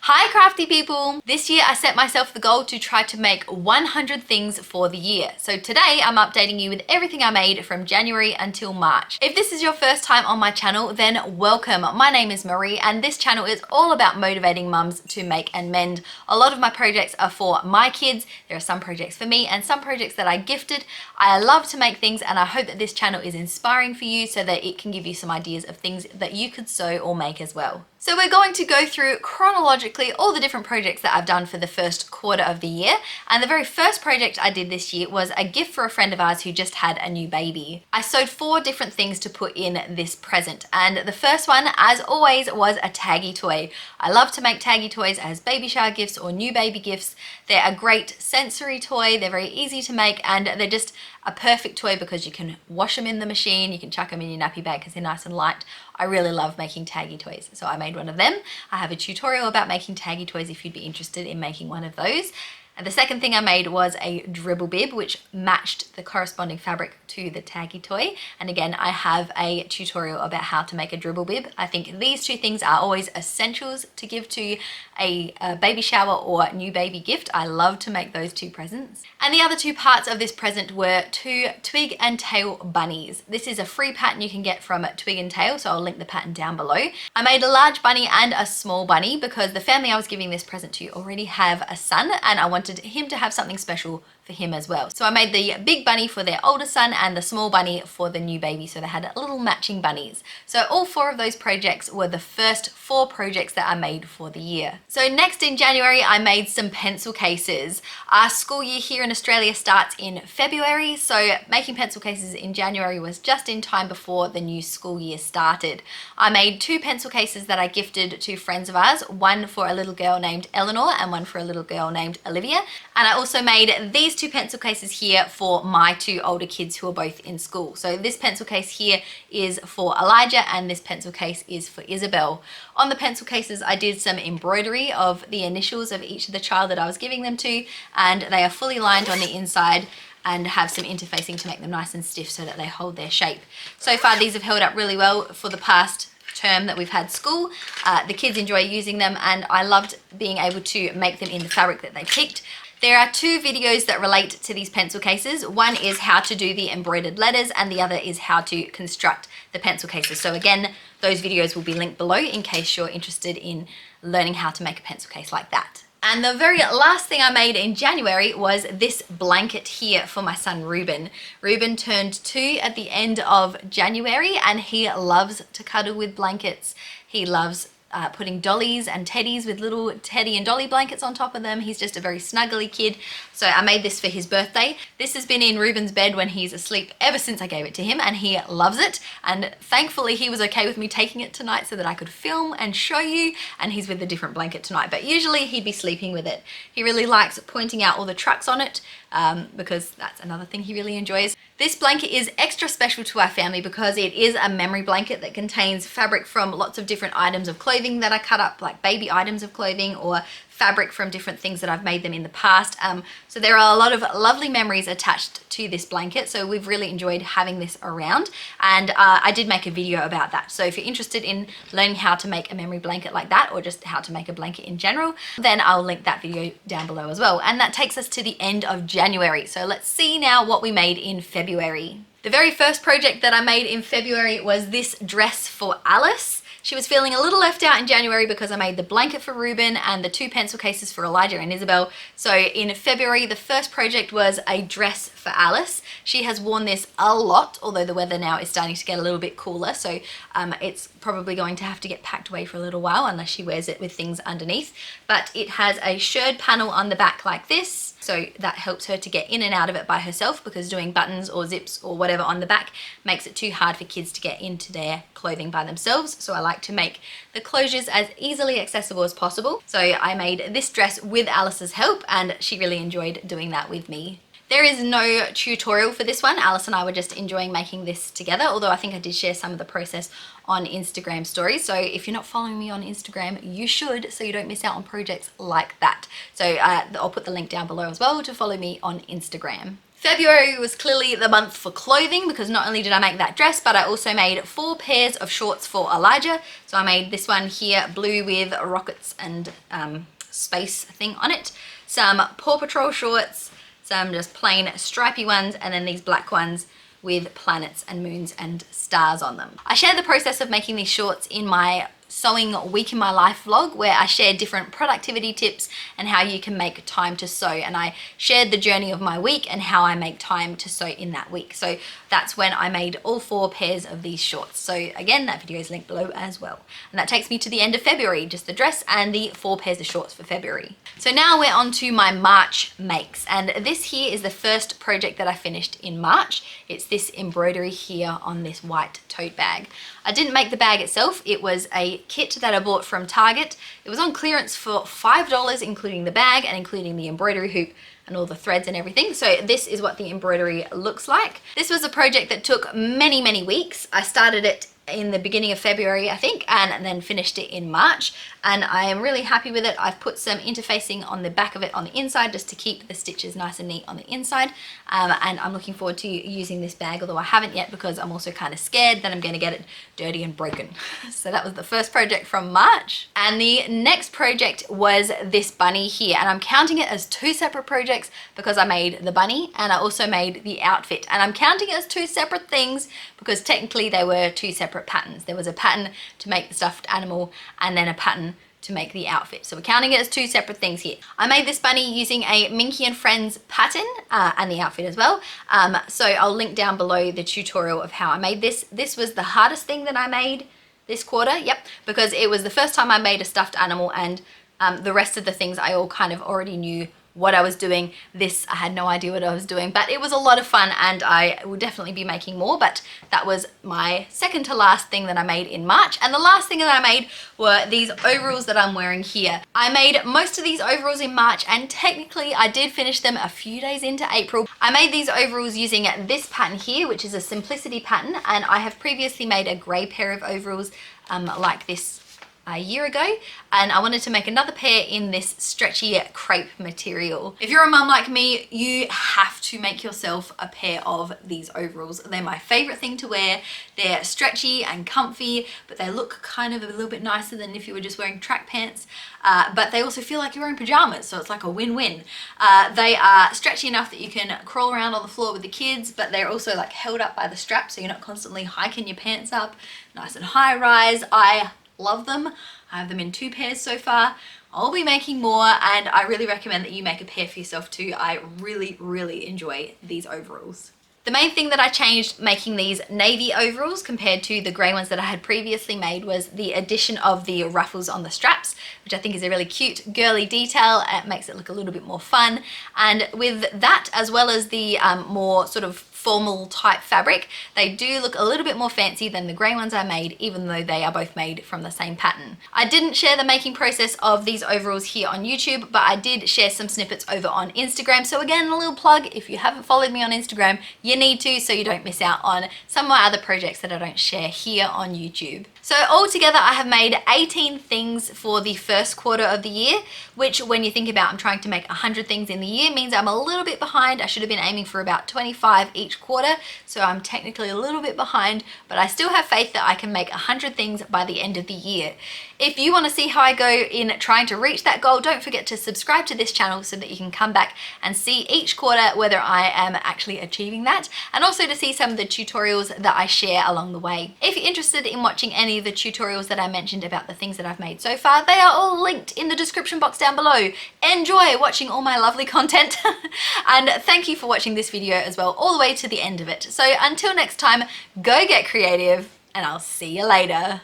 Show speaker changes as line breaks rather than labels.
Hi crafty people! This year I set myself the goal to try to make 100 things for the year. So today I'm updating you with everything I made from January until March. If this is your first time on my channel, then welcome. My name is Marie and this channel is all about motivating mums to make and mend. A lot of my projects are for my kids. There are some projects for me and some projects that I gifted. I love to make things and I hope that this channel is inspiring for you so that it can give you some ideas of things that you could sew or make as well. So we're going to go through chronologically all the different projects that I've done for the first quarter of the year. And the very first project I did this year was a gift for a friend of ours who just had a new baby. I sewed 4 different things to put in this present. And the first one, as always, was a taggy toy. I love to make taggy toys as baby shower gifts or new baby gifts. They're a great sensory toy. They're very easy to make and they're just a perfect toy because you can wash them in the machine, you can chuck them in your nappy bag because they're nice and light. I really love making taggy toys, so I made one of them. I have a tutorial about making taggy toys if you'd be interested in making one of those. And the second thing I made was a dribble bib, which matched the corresponding fabric to the taggy toy. And again, I have a tutorial about how to make a dribble bib. I think these 2 things are always essentials to give to a baby shower or new baby gift. I love to make those 2 presents. And the other 2 parts of this present were 2 twig and tail bunnies. This is a free pattern you can get from Twig and Tail, so I'll link the pattern down below. I made a large bunny and a small bunny because the family I was giving this present to already have a son and I wanted him to have something special for him as well. So I made the big bunny for their older son and the small bunny for the new baby, so they had little matching bunnies. So all 4 of those projects were the first 4 projects that I made for the year. So next in January I made some pencil cases. Our school year here in Australia starts in February, so making pencil cases in January was just in time before the new school year started. I made 2 pencil cases that I gifted to friends of ours, one for a little girl named Eleanor and one for a little girl named Olivia. And I also made these 2 pencil cases here for my 2 older kids who are both in school. So this pencil case here is for Elijah and this pencil case is for Isabel. On the pencil cases I did some embroidery of the initials of each of the child that I was giving them to, and they are fully lined on the inside and have some interfacing to make them nice and stiff so that they hold their shape. So far these have held up really well for the past term that we've had school. The kids enjoy using them and I loved being able to make them in the fabric that they picked. There are 2 videos that relate to these pencil cases. One is how to do the embroidered letters and the other is how to construct the pencil cases. So again, those videos will be linked below in case you're interested in learning how to make a pencil case like that. And the very last thing I made in January was this blanket here for my son Ruben. Ruben turned 2 at the end of January and he loves to cuddle with blankets. He loves putting dollies and teddies with little teddy and dolly blankets on top of them. He's just a very snuggly kid. So I made this for his birthday. This has been in Ruben's bed when he's asleep ever since I gave it to him and he loves it. And thankfully he was okay with me taking it tonight so that I could film and show you, and he's with a different blanket tonight. But usually he'd be sleeping with it. He really likes pointing out all the trucks on it because that's another thing he really enjoys. This blanket is extra special to our family because it is a memory blanket that contains fabric from lots of different items of clothing that I cut up, like baby items of clothing or fabric from different things that I've made them in the past. So there are a lot of lovely memories attached to this blanket, so we've really enjoyed having this around, and I did make a video about that. So if you're interested in learning how to make a memory blanket like that or just how to make a blanket in general, then I'll link that video down below as well. And that takes us to the end of January. So let's see now what we made in February. The very first project that I made in February was this dress for Alice. She was feeling a little left out in January because I made the blanket for Ruben and the 2 pencil cases for Elijah and Isabel. So in February, the first project was a dress for Alice. She has worn this a lot, although the weather now is starting to get a little bit cooler. So it's probably going to have to get packed away for a little while unless she wears it with things underneath. But it has a shirred panel on the back like this. So that helps her to get in and out of it by herself because doing buttons or zips or whatever on the back makes it too hard for kids to get into their clothing by themselves. So I like to make the closures as easily accessible as possible. So I made this dress with Alice's help and she really enjoyed doing that with me. There is no tutorial for this one. Alice and I were just enjoying making this together, although I think I did share some of the process on Instagram stories. So if you're not following me on Instagram, you should, so you don't miss out on projects like that. So I'll put the link down below as well to follow me on Instagram. February was clearly the month for clothing because not only did I make that dress, but I also made 4 pairs of shorts for Elijah. So I made this one here, blue with rockets and space thing on it. Some Paw Patrol shorts, some just plain stripy ones, and then these black ones with planets and moons and stars on them. I shared the process of making these shorts in my sewing week in my life vlog, where I shared different productivity tips and how you can make time to sew, and I shared the journey of my week and how I make time to sew in that week. So that's when I made all 4 pairs of these shorts. So again, that video is linked below as well. And that takes me to the end of February, just the dress and the 4 pairs of shorts for February. So now we're on to my March makes, and this here is the first project that I finished in March. It's this embroidery here on this white tote bag. I didn't make the bag itself. It was a kit that I bought from Target. It was on clearance for $5, including the bag and including the embroidery hoop and all the threads and everything. So this is what the embroidery looks like. This was a project that took many, many weeks. I started it in the beginning of February, I think, and then finished it in March, and I am really happy with it. I've put some interfacing on the back of it on the inside just to keep the stitches nice and neat on the inside, and I'm looking forward to using this bag, although I haven't yet because I'm also kind of scared that I'm going to get it dirty and broken. So that was the first project from March, and the next project was this bunny here, and I'm counting it as 2 separate projects because I made the bunny and I also made the outfit, and I'm counting it as 2 separate things because technically they were 2 separate patterns. There was a pattern to make the stuffed animal and then a pattern to make the outfit. So we're counting it as 2 separate things here. I made this bunny using a Minky and Friends pattern and the outfit as well. So I'll link down below the tutorial of how I made this. This was the hardest thing that I made this quarter, because it was the first time I made a stuffed animal, and the rest of the things I all kind of already knew what I was doing. This, I had no idea what I was doing, but it was a lot of fun and I will definitely be making more, but that was my second to last thing that I made in March. And the last thing that I made were these overalls that I'm wearing here. I made most of these overalls in March, and technically I did finish them a few days into April. I made these overalls using this pattern here, which is a simplicity pattern, and I have previously made a grey pair of overalls like this a year ago, and I wanted to make another pair in this stretchy crepe material. If you're a mum like me, you have to make yourself a pair of these overalls. They're my favorite thing to wear. They're stretchy and comfy, but they look kind of a little bit nicer than if you were just wearing track pants, but they also feel like you're wearing pajamas, so it's like a win-win. They are stretchy enough that you can crawl around on the floor with the kids, but they're also like held up by the strap, so you're not constantly hiking your pants up. Nice and high rise. I love them. I have them in 2 pairs so far. I'll be making more, and I really recommend that you make a pair for yourself too. I really, really enjoy these overalls. The main thing that I changed making these navy overalls compared to the grey ones that I had previously made was the addition of the ruffles on the straps, which I think is a really cute girly detail. It makes it look a little bit more fun, and with that, as well as the more sort of formal type fabric, they do look a little bit more fancy than the grey ones I made, even though they are both made from the same pattern. I didn't share the making process of these overalls here on YouTube, but I did share some snippets over on Instagram. So again, a little plug, if you haven't followed me on Instagram, you need to, so you don't miss out on some of my other projects that I don't share here on YouTube. So altogether, I have made 18 things for the first quarter of the year, which when you think about I'm trying to make 100 things in the year means I'm a little bit behind. I should have been aiming for about 25 each quarter, so I'm technically a little bit behind, but I still have faith that I can make 100 things by the end of the year. If you want to see how I go in trying to reach that goal, don't forget to subscribe to this channel so that you can come back and see each quarter whether I am actually achieving that, and also to see some of the tutorials that I share along the way. If you're interested in watching any of the tutorials that I mentioned about the things that I've made so far, they are all linked in the description box down below. Enjoy watching all my lovely content and thank you for watching this video as well all the way to the end of it. So until next time, go get creative, and I'll see you later.